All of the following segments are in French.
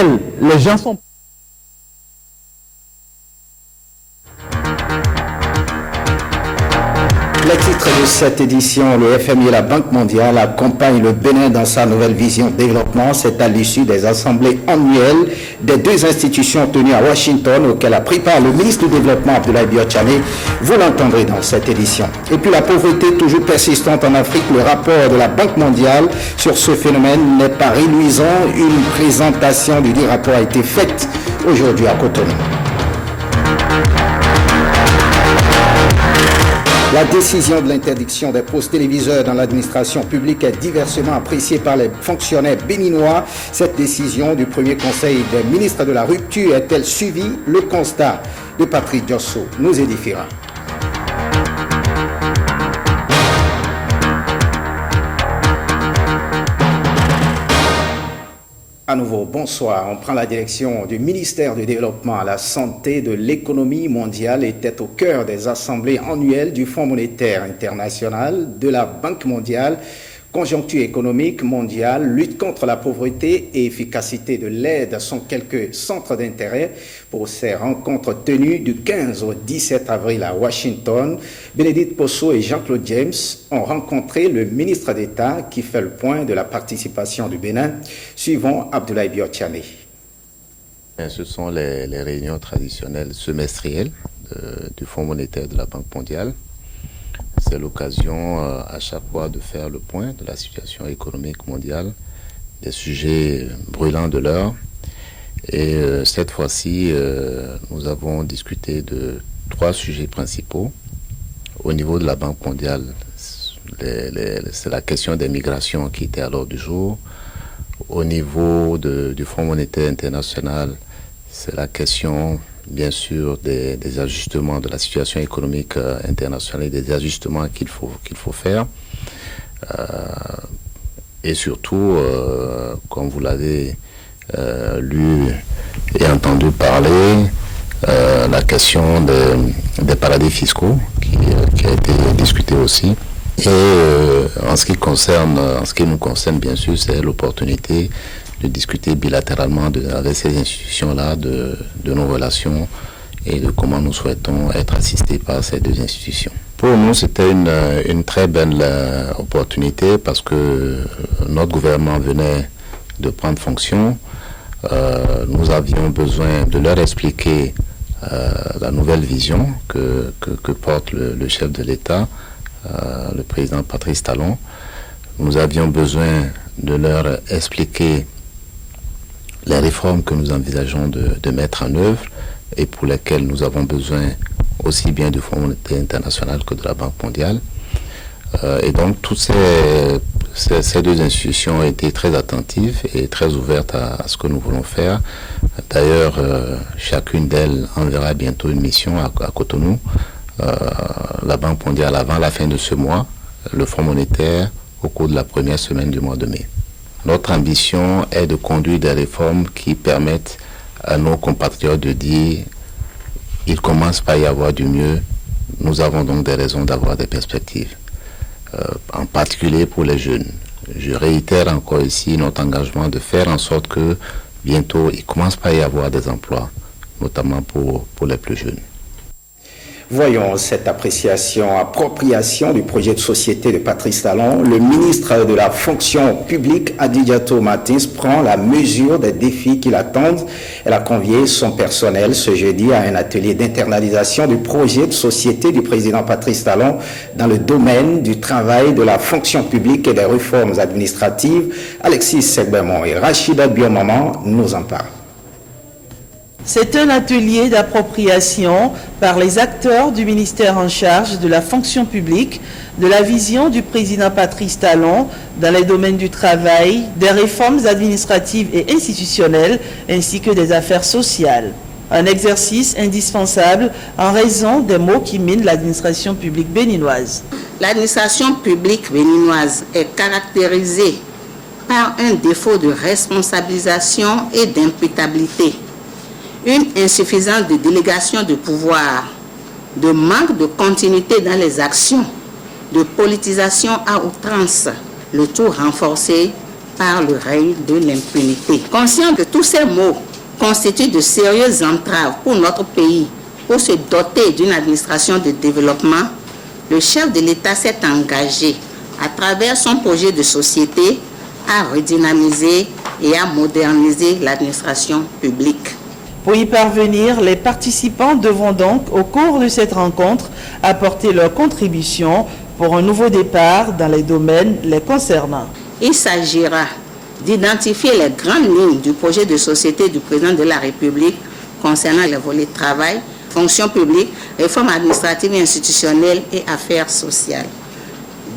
lesquels les gens sont... Les titres de cette édition, le FMI et la Banque mondiale accompagnent le Bénin dans sa nouvelle vision de développement. C'est à l'issue des assemblées annuelles des deux institutions tenues à Washington, auxquelles a pris part le ministre du Développement Abdoulaye Biotchane. Vous l'entendrez dans cette édition. Et puis la pauvreté toujours persistante en Afrique. Le rapport de la Banque mondiale sur ce phénomène n'est pas reluisant. Une présentation du dit rapport a été faite aujourd'hui à Cotonou. La décision de l'interdiction des postes téléviseurs dans l'administration publique est diversement appréciée par les fonctionnaires béninois. Cette décision du premier conseil des ministres de la rupture est-elle suivie? Le constat de Patrick Diosso nous édifiera. À nouveau, bonsoir. On prend la direction du ministère du Développement à la santé, de l'économie mondiale était au cœur des assemblées annuelles du Fonds monétaire international, de la Banque mondiale, conjoncture économique mondiale, lutte contre la pauvreté et efficacité de l'aide sont quelques centres d'intérêt pour ces rencontres tenues du 15 au 17 avril à Washington. Bénédicte Posso et Jean-Claude James ont rencontré le ministre d'État qui fait le point de la participation du Bénin. Suivons Abdoulaye Biotchane. Ce sont les réunions traditionnelles semestrielles du Fonds monétaire de la Banque mondiale. C'est l'occasion à chaque fois de faire le point de la situation économique mondiale, des sujets brûlants de l'heure. Et cette fois-ci, nous avons discuté de 3 sujets principaux. Au niveau de la Banque mondiale, c'est la question des migrations qui était à l'ordre du jour. Au niveau du Fonds monétaire international, c'est la question, bien sûr, des ajustements de la situation économique internationale et des ajustements qu'il faut faire. Et surtout, comme vous l'avez lu et entendu parler, la question des paradis fiscaux qui a été discutée aussi. Et en ce qui nous concerne, bien sûr, c'est l'opportunité de discuter bilatéralement avec ces institutions-là de nos relations et de comment nous souhaitons être assistés par ces deux institutions. Pour nous, c'était une très belle opportunité parce que notre gouvernement venait de prendre fonction. Nous avions besoin de leur expliquer la nouvelle vision que porte le chef de l'État, le président Patrice Talon. Nous avions besoin de leur expliquer les réformes que nous envisageons de mettre en œuvre et pour lesquelles nous avons besoin aussi bien du Fonds monétaire international que de la Banque mondiale. Et donc, toutes ces deux institutions ont été très attentives et très ouvertes à ce que nous voulons faire. D'ailleurs, chacune d'elles enverra bientôt une mission à Cotonou. La Banque mondiale avant la fin de ce mois, le Fonds monétaire au cours de la première semaine du mois de mai. Notre ambition est de conduire des réformes qui permettent à nos compatriotes de dire il commence par y avoir du mieux, nous avons donc des raisons d'avoir des perspectives, en particulier pour les jeunes. Je réitère encore ici notre engagement de faire en sorte que bientôt il commence par y avoir des emplois, notamment pour les plus jeunes. Voyons cette appropriation du projet de société de Patrice Talon. Le ministre de la fonction publique, Adidjato Martins, prend la mesure des défis qui l'attendent. Elle a convié son personnel ce jeudi à un atelier d'internalisation du projet de société du président Patrice Talon dans le domaine du travail, de la fonction publique et des réformes administratives. Alexis Segbermont et Rachida Biomaman nous en parlent. C'est un atelier d'appropriation par les acteurs du ministère en charge de la fonction publique, de la vision du président Patrice Talon dans les domaines du travail, des réformes administratives et institutionnelles, ainsi que des affaires sociales. Un exercice indispensable en raison des maux qui minent l'administration publique béninoise. L'administration publique béninoise est caractérisée par un défaut de responsabilisation et d'imputabilité, une insuffisance de délégation de pouvoir, de manque de continuité dans les actions, de politisation à outrance, le tout renforcé par le règne de l'impunité. Conscient que tous ces maux constituent de sérieuses entraves pour notre pays, pour se doter d'une administration de développement, le chef de l'État s'est engagé à travers son projet de société à redynamiser et à moderniser l'administration publique. Pour y parvenir, les participants devront donc, au cours de cette rencontre, apporter leur contribution pour un nouveau départ dans les domaines les concernant. Il s'agira d'identifier les grandes lignes du projet de société du président de la République concernant les volets travail, fonction publique, réforme administrative et institutionnelle et affaires sociales.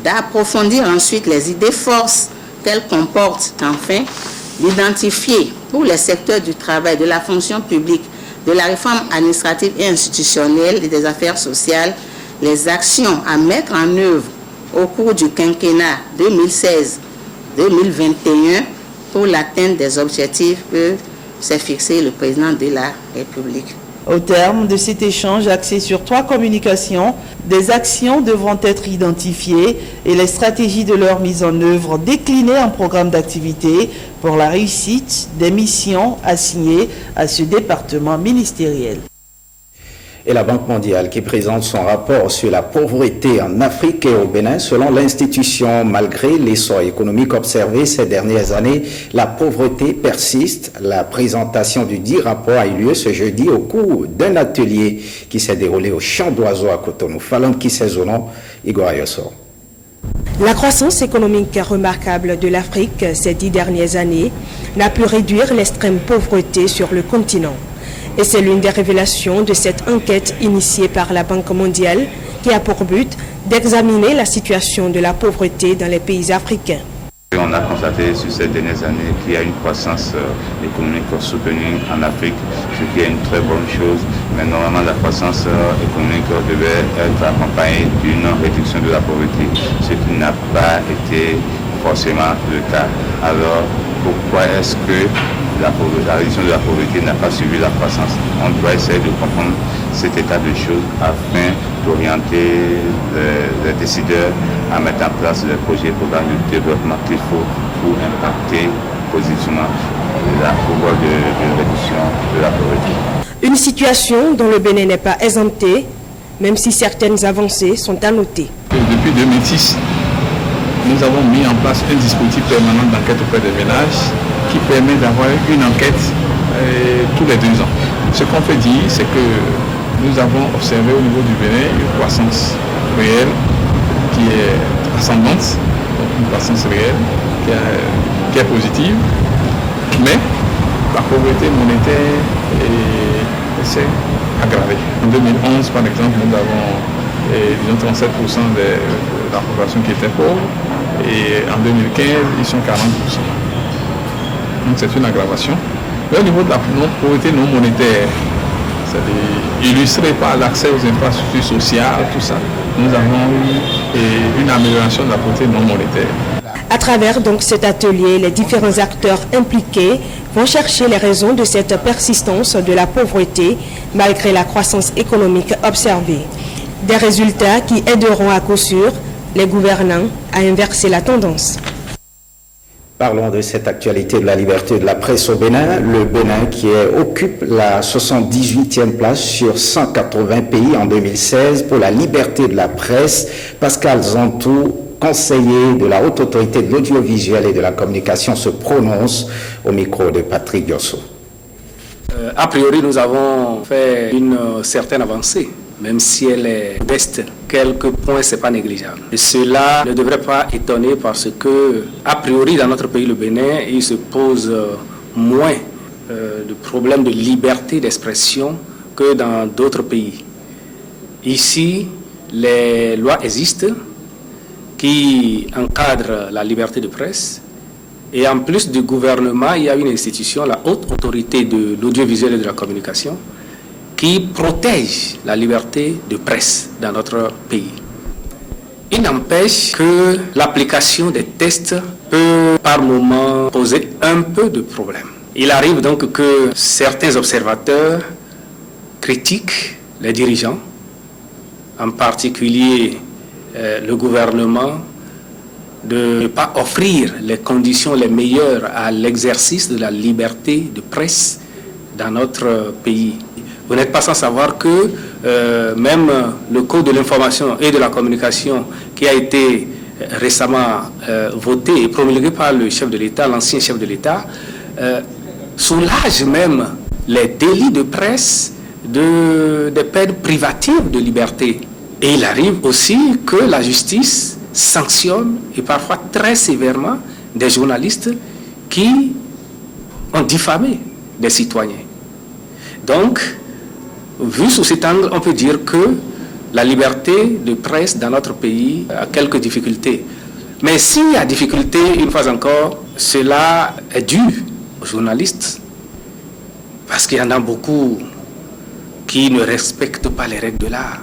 D'approfondir ensuite les idées forces qu'elles comportent, enfin, d'identifier pour les secteurs du travail, de la fonction publique, de la réforme administrative et institutionnelle et des affaires sociales, les actions à mettre en œuvre au cours du quinquennat 2016-2021 pour l'atteinte des objectifs que s'est fixé le président de la République. Au terme de cet échange axé sur 3 communications, des actions devront être identifiées et les stratégies de leur mise en œuvre déclinées en programme d'activité pour la réussite des missions assignées à ce département ministériel. Et la Banque mondiale qui présente son rapport sur la pauvreté en Afrique et au Bénin. Selon l'institution, malgré l'essor économique observé ces dernières années, la pauvreté persiste. La présentation du dit rapport a eu lieu ce jeudi au cours d'un atelier qui s'est déroulé au Champ d'Oiseaux à Cotonou. Falon qui saisonnant, Igor Ayossor. La croissance économique remarquable de l'Afrique ces 10 dernières années n'a pu réduire l'extrême pauvreté sur le continent. Et c'est l'une des révélations de cette enquête initiée par la Banque mondiale qui a pour but d'examiner la situation de la pauvreté dans les pays africains. On a constaté sur ces dernières années qu'il y a une croissance économique soutenue en Afrique, ce qui est une très bonne chose. Mais normalement, la croissance économique devait être accompagnée d'une réduction de la pauvreté, ce qui n'a pas été forcément le cas. Alors, pourquoi est-ce que la réduction de la pauvreté n'a pas suivi la croissance? On doit essayer de comprendre cet état de choses afin d'orienter les décideurs à mettre en place les projets et programmes de développement qu'il faut pour impacter positivement la pouvoir de réduction de la pauvreté. Une situation dont le Bénin n'est pas exempté, même si certaines avancées sont à noter. Depuis 2006, nous avons mis en place un dispositif permanent d'enquête auprès des ménages qui permet d'avoir une enquête tous les 2 ans. Ce qu'on peut dire, c'est que nous avons observé au niveau du Bénin une croissance réelle qui est ascendante, donc une croissance réelle qui est positive, mais la pauvreté monétaire s'est aggravée. En 2011, par exemple, nous avons 37% de la population qui était pauvre, et en 2015, ils sont 40%. Donc c'est une aggravation. Mais au niveau de la pauvreté non monétaire, c'est illustré par l'accès aux infrastructures sociales, tout ça, nous avons eu une amélioration de la pauvreté non monétaire. À travers donc cet atelier, les différents acteurs impliqués vont chercher les raisons de cette persistance de la pauvreté malgré la croissance économique observée. Des résultats qui aideront à coup sûr les gouvernants à inverser la tendance. Parlons de cette actualité de la liberté de la presse au Bénin. Le Bénin qui occupe la 78e place sur 180 pays en 2016 pour la liberté de la presse. Pascal Zantou, conseiller de la Haute Autorité de l'Audiovisuel et de la Communication, se prononce au micro de Patrick Yosso. A priori, nous avons fait une certaine avancée, même si elle est modeste. Quelques points, ce n'est pas négligeable. Et cela ne devrait pas étonner parce que, a priori, dans notre pays, le Bénin, il se pose moins de problèmes de liberté d'expression que dans d'autres pays. Ici, les lois existent qui encadrent la liberté de presse. Et en plus du gouvernement, il y a une institution, la Haute Autorité de l'Audiovisuel et de la Communication, qui protège la liberté de presse dans notre pays. Il n'empêche que l'application des textes peut par moments poser un peu de problème. Il arrive donc que certains observateurs critiquent les dirigeants, en particulier le gouvernement, de ne pas offrir les conditions les meilleures à l'exercice de la liberté de presse dans notre pays. Vous n'êtes pas sans savoir que même le Code de l'information et de la communication qui a été récemment voté et promulgué par le chef de l'État, l'ancien chef de l'État, soulage même les délits de presse des peines privatives de liberté. Et il arrive aussi que la justice sanctionne, et parfois très sévèrement, des journalistes qui ont diffamé des citoyens. Donc, vu sous cet angle, on peut dire que la liberté de presse dans notre pays a quelques difficultés. Mais s'il y a difficulté, une fois encore, cela est dû aux journalistes. Parce qu'il y en a beaucoup qui ne respectent pas les règles de l'art.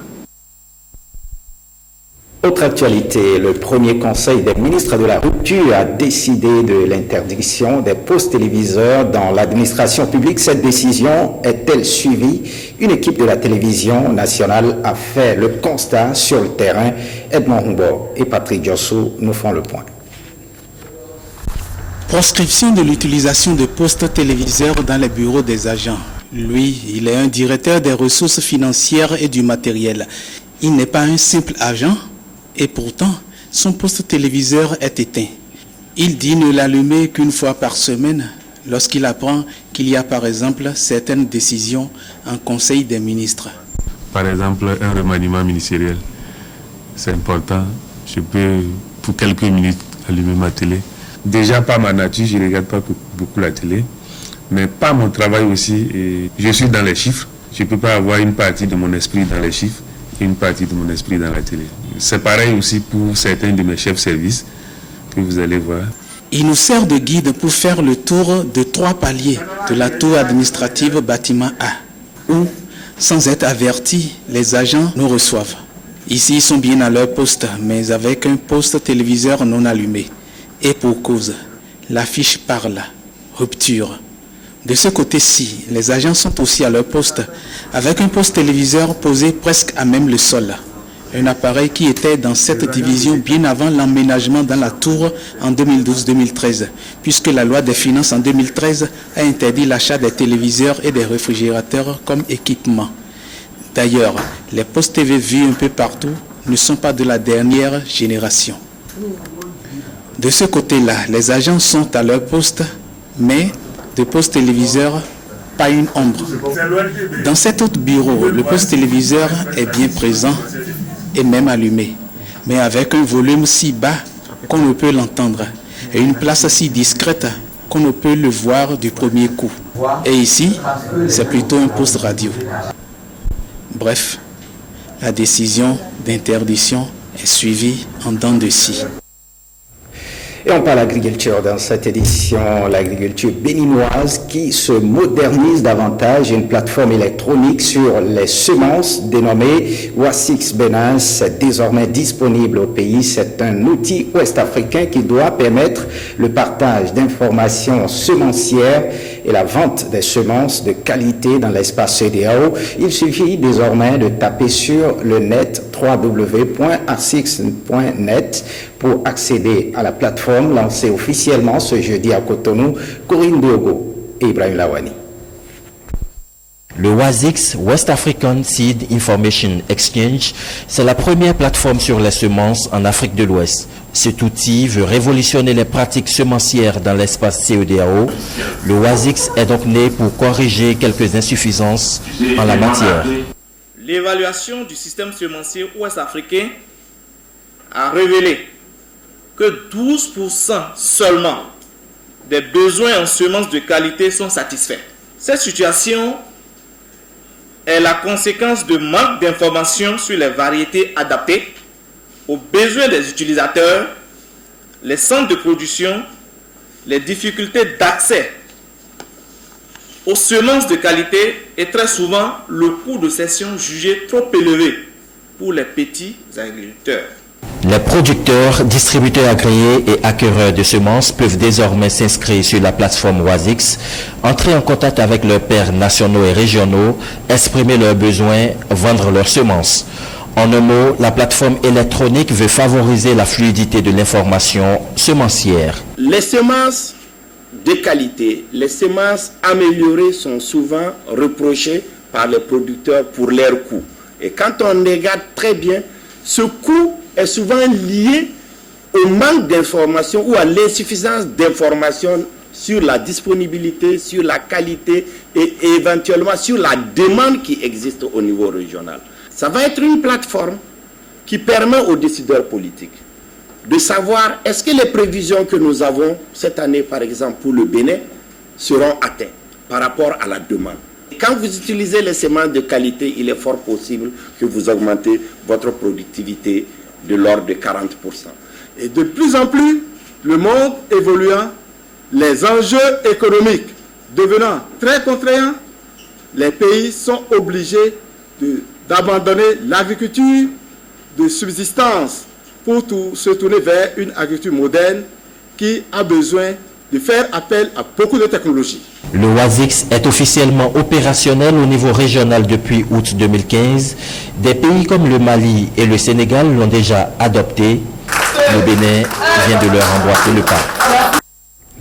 Autre actualité, le premier conseil des ministres de la rupture a décidé de l'interdiction des postes téléviseurs dans l'administration publique. Cette décision est-elle suivie? Une équipe de la télévision nationale a fait le constat sur le terrain. Edmond Humbo et Patrick Diosso nous font le point. Proscription de l'utilisation de postes téléviseurs dans les bureaux des agents. Lui, il est un directeur des ressources financières et du matériel. Il n'est pas un simple agent. Et pourtant, son poste téléviseur est éteint. Il dit ne l'allumer qu'une fois par semaine lorsqu'il apprend qu'il y a par exemple certaines décisions en conseil des ministres. Par exemple, un remaniement ministériel, c'est important. Je peux, pour quelques minutes, allumer ma télé. Déjà, par ma nature, je ne regarde pas beaucoup la télé, mais par mon travail aussi, et je suis dans les chiffres. Je ne peux pas avoir une partie de mon esprit dans les chiffres et une partie de mon esprit dans la télé. C'est pareil aussi pour certains de mes chefs services que vous allez voir. Il nous sert de guide pour faire le tour de 3 paliers de la tour administrative bâtiment A, où, sans être avertis, les agents nous reçoivent. Ici, ils sont bien à leur poste, mais avec un poste téléviseur non allumé. Et pour cause, l'affiche parle, rupture. De ce côté-ci, les agents sont aussi à leur poste, avec un poste téléviseur posé presque à même le sol. Un appareil qui était dans cette division bien avant l'emménagement dans la tour en 2012-2013, puisque la loi des finances en 2013 a interdit l'achat des téléviseurs et des réfrigérateurs comme équipement. D'ailleurs, les postes TV vus un peu partout ne sont pas de la dernière génération. De ce côté-là, les agents sont à leur poste, mais de poste téléviseur, pas une ombre. Dans cet autre bureau, le poste téléviseur est bien présent et même allumé, mais avec un volume si bas qu'on ne peut l'entendre et une place si discrète qu'on ne peut le voir du premier coup. Et ici, c'est plutôt un poste radio. Bref, la décision d'interdiction est suivie en dents de scie. Et on parle agriculture dans cette édition, l'agriculture béninoise qui se modernise davantage. Une plateforme électronique sur les semences dénommée Wasix Bénin est désormais disponible au pays. C'est un outil ouest-africain qui doit permettre le partage d'informations semencières et la vente des semences de qualité dans l'espace CEDEAO. Il suffit désormais de taper sur le net www.wasix.net pour accéder à la plateforme lancée officiellement ce jeudi à Cotonou. Corinne Diogo et Ibrahim Lawani. Le WASIX, West African Seed Information Exchange, c'est la première plateforme sur les semences en Afrique de l'Ouest. Cet outil veut révolutionner les pratiques semencières dans l'espace CEDEAO. Le WASIX est donc né pour corriger quelques insuffisances en la matière. L'évaluation du système semencier ouest-africain a révélé que 12% seulement des besoins en semences de qualité sont satisfaits. Cette situation est la conséquence de manque d'informations sur les variétés adaptées aux besoins des utilisateurs, les centres de production, les difficultés d'accès aux semences de qualité et très souvent le coût de cession jugé trop élevé pour les petits agriculteurs. Les producteurs, distributeurs agréés et acquéreurs de semences peuvent désormais s'inscrire sur la plateforme WASIX, entrer en contact avec leurs pairs nationaux et régionaux, exprimer leurs besoins, vendre leurs semences. En un mot, la plateforme électronique veut favoriser la fluidité de l'information semencière. Les semences de qualité, les semences améliorées sont souvent reprochées par les producteurs pour leur coût. Et quand on regarde très bien, ce coût est souvent lié au manque d'informations ou à l'insuffisance d'informations sur la disponibilité, sur la qualité et éventuellement sur la demande qui existe au niveau régional. Ça va être une plateforme qui permet aux décideurs politiques de savoir est-ce que les prévisions que nous avons cette année, par exemple pour le Bénin, seront atteintes par rapport à la demande. Quand vous utilisez les semences de qualité, il est fort possible que vous augmentez votre productivité de l'ordre de 40%. Et de plus en plus, le monde évoluant, les enjeux économiques devenant très contraignants, les pays sont obligés d'abandonner l'agriculture de subsistance pour se tourner vers une agriculture moderne qui a besoin de faire appel à beaucoup de technologies. Le WASIX est officiellement opérationnel au niveau régional depuis août 2015. Des pays comme le Mali et le Sénégal l'ont déjà adopté. Le Bénin vient de leur emboîter le pas.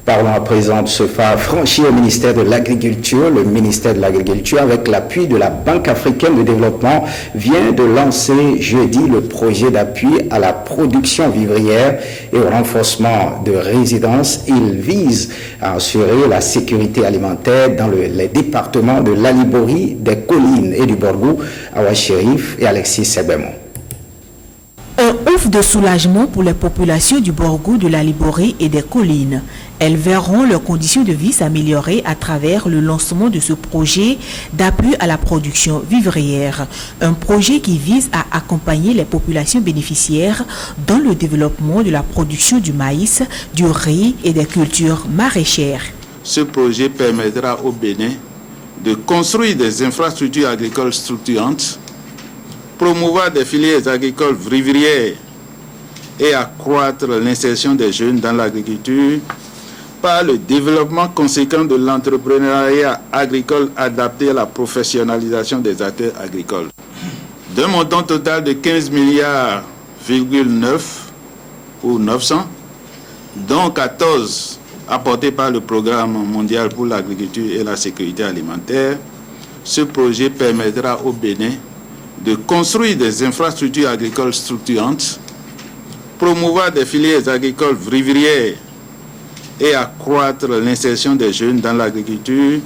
Parlons à présent de ce phare franchi au ministère de l'Agriculture. Le ministère de l'Agriculture, avec l'appui de la Banque africaine de développement, vient de lancer jeudi le projet d'appui à la production vivrière et au renforcement de résidences. Il vise à assurer la sécurité alimentaire dans les départements de l'Alibori, des Collines et du Borgou, Awa Chérif et Alexis Sebemon. Un ouf de soulagement pour les populations du Borgou, de l'Alibori et des Collines. Elles verront leurs conditions de vie s'améliorer à travers le lancement de ce projet d'appui à la production vivrière. Un projet qui vise à accompagner les populations bénéficiaires dans le développement de la production du maïs, du riz et des cultures maraîchères. Ce projet permettra au Bénin de construire des infrastructures agricoles structurantes, promouvoir des filières agricoles vivrières et accroître l'insertion des jeunes dans l'agriculture par le développement conséquent de l'entrepreneuriat agricole adapté à la professionnalisation des acteurs agricoles. D'un montant total de 15 milliards, 9 ou 900, dont 14 apportés par le Programme mondial pour l'agriculture et la sécurité alimentaire, ce projet permettra au Bénin de construire des infrastructures agricoles structurantes, promouvoir des filières agricoles vivrières et accroître l'insertion des jeunes dans l'agriculture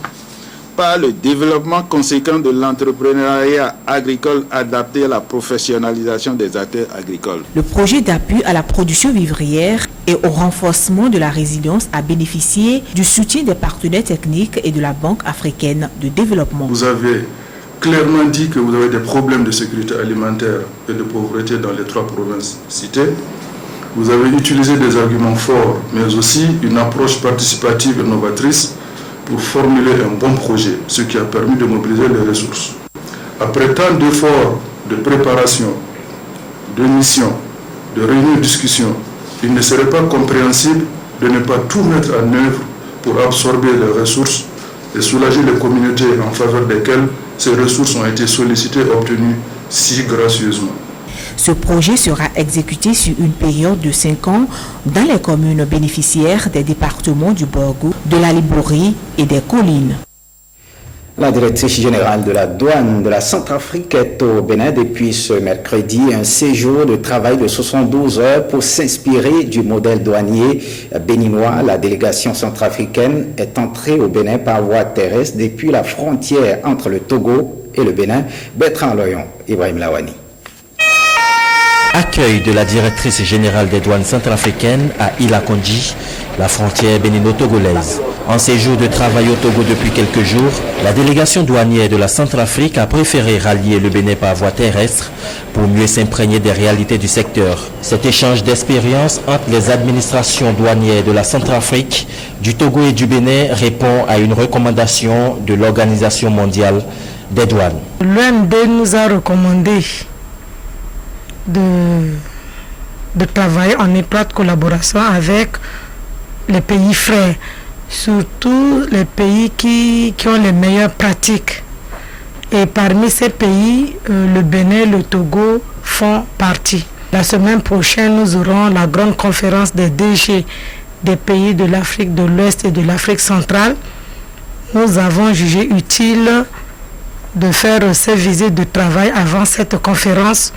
par le développement conséquent de l'entrepreneuriat agricole adapté à la professionnalisation des acteurs agricoles. Le projet d'appui à la production vivrière et au renforcement de la résilience a bénéficié du soutien des partenaires techniques et de la Banque africaine de développement. Vous avez clairement dit que vous avez des problèmes de sécurité alimentaire et de pauvreté dans les 3 provinces citées. Vous avez utilisé des arguments forts, mais aussi une approche participative et novatrice pour formuler un bon projet, ce qui a permis de mobiliser les ressources. Après tant d'efforts de préparation, de mission, de réunions de discussion, il ne serait pas compréhensible de ne pas tout mettre en œuvre pour absorber les ressources et soulager les communautés en faveur desquelles ces ressources ont été sollicitées et obtenues si gracieusement. Ce projet sera exécuté sur une période de 5 ans dans les communes bénéficiaires des départements du Borgou, de l'Alibori et des Collines. La directrice générale de la douane de la Centrafrique est au Bénin depuis ce mercredi, un séjour de travail de 72 heures pour s'inspirer du modèle douanier béninois. La délégation centrafricaine est entrée au Bénin par voie terrestre depuis la frontière entre le Togo et le Bénin. Bertrand Loyon, Ibrahim Lawani. Accueil de la directrice générale des douanes centrafricaines à Ilakonji, la frontière bénino-togolaise. En séjour de travail au Togo depuis quelques jours, la délégation douanière de la Centrafrique a préféré rallier le Bénin par voie terrestre pour mieux s'imprégner des réalités du secteur. Cet échange d'expérience entre les administrations douanières de la Centrafrique, du Togo et du Bénin répond à une recommandation de l'Organisation mondiale des douanes. L'OMD nous a recommandé de travailler en étroite collaboration avec les pays frères, surtout les pays qui ont les meilleures pratiques Et parmi ces pays, le Bénin, le Togo font partie. La semaine prochaine, nous aurons la grande conférence des DG des pays de l'Afrique de l'Ouest et de l'Afrique centrale. Nous avons jugé utile de faire ces visites de travail avant cette conférence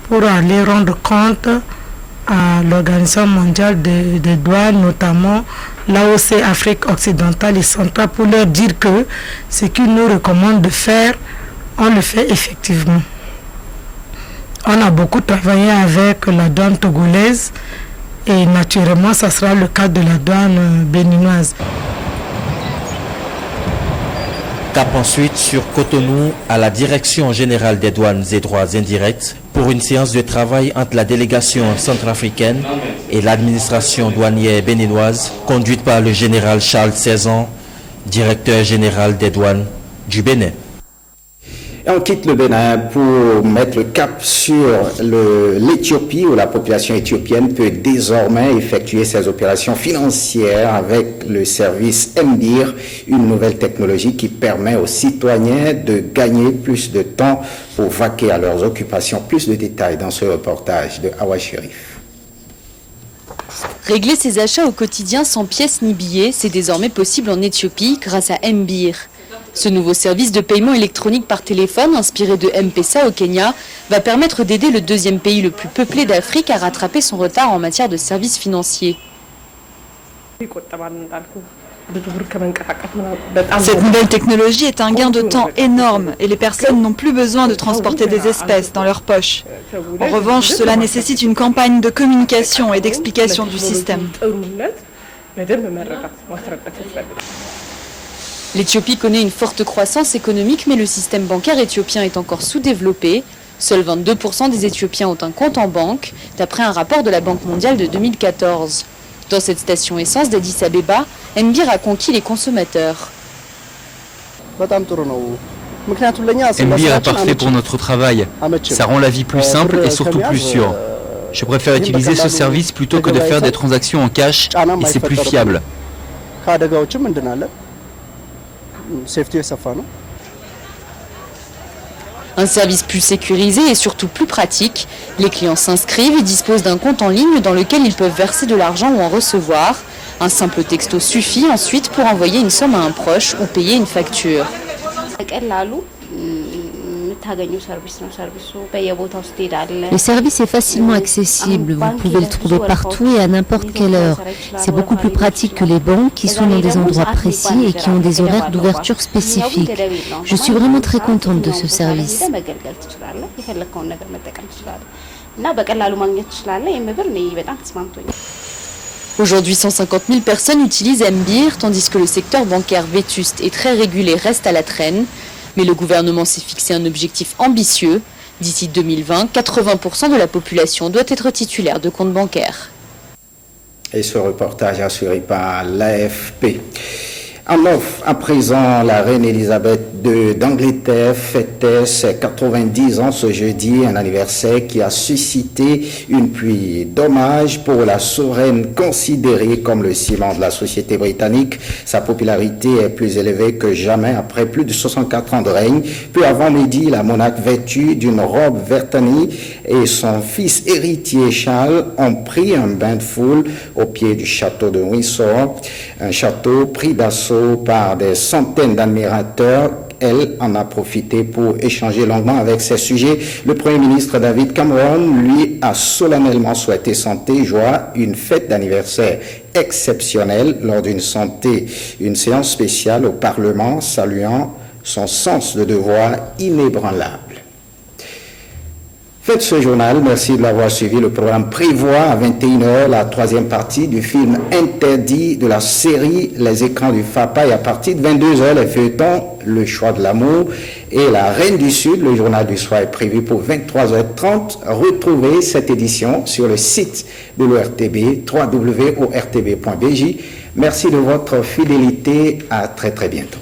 pour aller rendre compte à l'Organisation mondiale des douanes, notamment l'AOC Afrique occidentale et centrale, pour leur dire que ce qu'ils nous recommandent de faire, on le fait effectivement. On a beaucoup travaillé avec la douane togolaise et naturellement, ça sera le cas de la douane béninoise. Cap ensuite sur Cotonou à la Direction générale des douanes et droits indirects pour une séance de travail entre la délégation centrafricaine et l'administration douanière béninoise conduite par le général Charles Cezanne, directeur général des douanes du Bénin. Et on quitte le Bénin pour mettre le cap sur l'Éthiopie, où la population éthiopienne peut désormais effectuer ses opérations financières avec le service Mbir, une nouvelle technologie qui permet aux citoyens de gagner plus de temps pour vaquer à leurs occupations. Plus de détails dans ce reportage de Awa Sherif. Régler ses achats au quotidien sans pièces ni billets, c'est désormais possible en Éthiopie grâce à Mbir. Ce nouveau service de paiement électronique par téléphone, inspiré de M-Pesa au Kenya, va permettre d'aider le deuxième pays le plus peuplé d'Afrique à rattraper son retard en matière de services financiers. Cette nouvelle technologie est un gain de temps énorme et les personnes n'ont plus besoin de transporter des espèces dans leurs poches. En revanche, cela nécessite une campagne de communication et d'explication du système. L'Éthiopie connaît une forte croissance économique, mais le système bancaire éthiopien est encore sous-développé. Seuls 22% des Éthiopiens ont un compte en banque, d'après un rapport de la Banque mondiale de 2014. Dans cette station essence d'Addis Abeba, Mbir a conquis les consommateurs. Mbir est parfait pour notre travail. Ça rend la vie plus simple et surtout plus sûre. Je préfère utiliser ce service plutôt que de faire des transactions en cash et c'est plus fiable. Un service plus sécurisé et surtout plus pratique. Les clients s'inscrivent et disposent d'un compte en ligne dans lequel ils peuvent verser de l'argent ou en recevoir. Un simple texto suffit ensuite pour envoyer une somme à un proche ou payer une facture. Le service est facilement accessible, vous pouvez le trouver partout et à n'importe quelle heure. C'est beaucoup plus pratique que les banques qui sont dans des endroits précis et qui ont des horaires d'ouverture spécifiques. Je suis vraiment très contente de ce service. Aujourd'hui, 150 000 personnes utilisent Mbir, tandis que le secteur bancaire vétuste et très régulé reste à la traîne. Mais le gouvernement s'est fixé un objectif ambitieux. D'ici 2020, 80% de la population doit être titulaire de compte bancaire. Et ce reportage assuré par l'AFP. En offre, à présent, la reine Elisabeth d'Angleterre fêtait ses 90 ans ce jeudi, un anniversaire qui a suscité une pluie d'hommages pour la souveraine considérée comme le ciment de la société britannique. Sa popularité est plus élevée que jamais après plus de 64 ans de règne. Peu avant midi, la monarque vêtue d'une robe vertanie et son fils héritier Charles ont pris un bain de foule au pied du château de Windsor, un château pris d'assaut par des centaines d'admirateurs. Elle en a profité pour échanger longuement avec ses sujets. Le Premier ministre David Cameron, lui, a solennellement souhaité santé, joie, une fête d'anniversaire exceptionnelle lors d'une séance spéciale au Parlement, saluant son sens de devoir inébranlable. Faites ce journal, merci de l'avoir suivi. Le programme prévoit à 21h la troisième partie du film interdit de la série Les écrans du FAPA et à partir de 22h, les feuilletons Le choix de l'amour et La Reine du Sud. Le journal du soir est prévu pour 23h30. Retrouvez cette édition sur le site de l'ORTB, www.ortb.bj. Merci de votre fidélité. À très bientôt.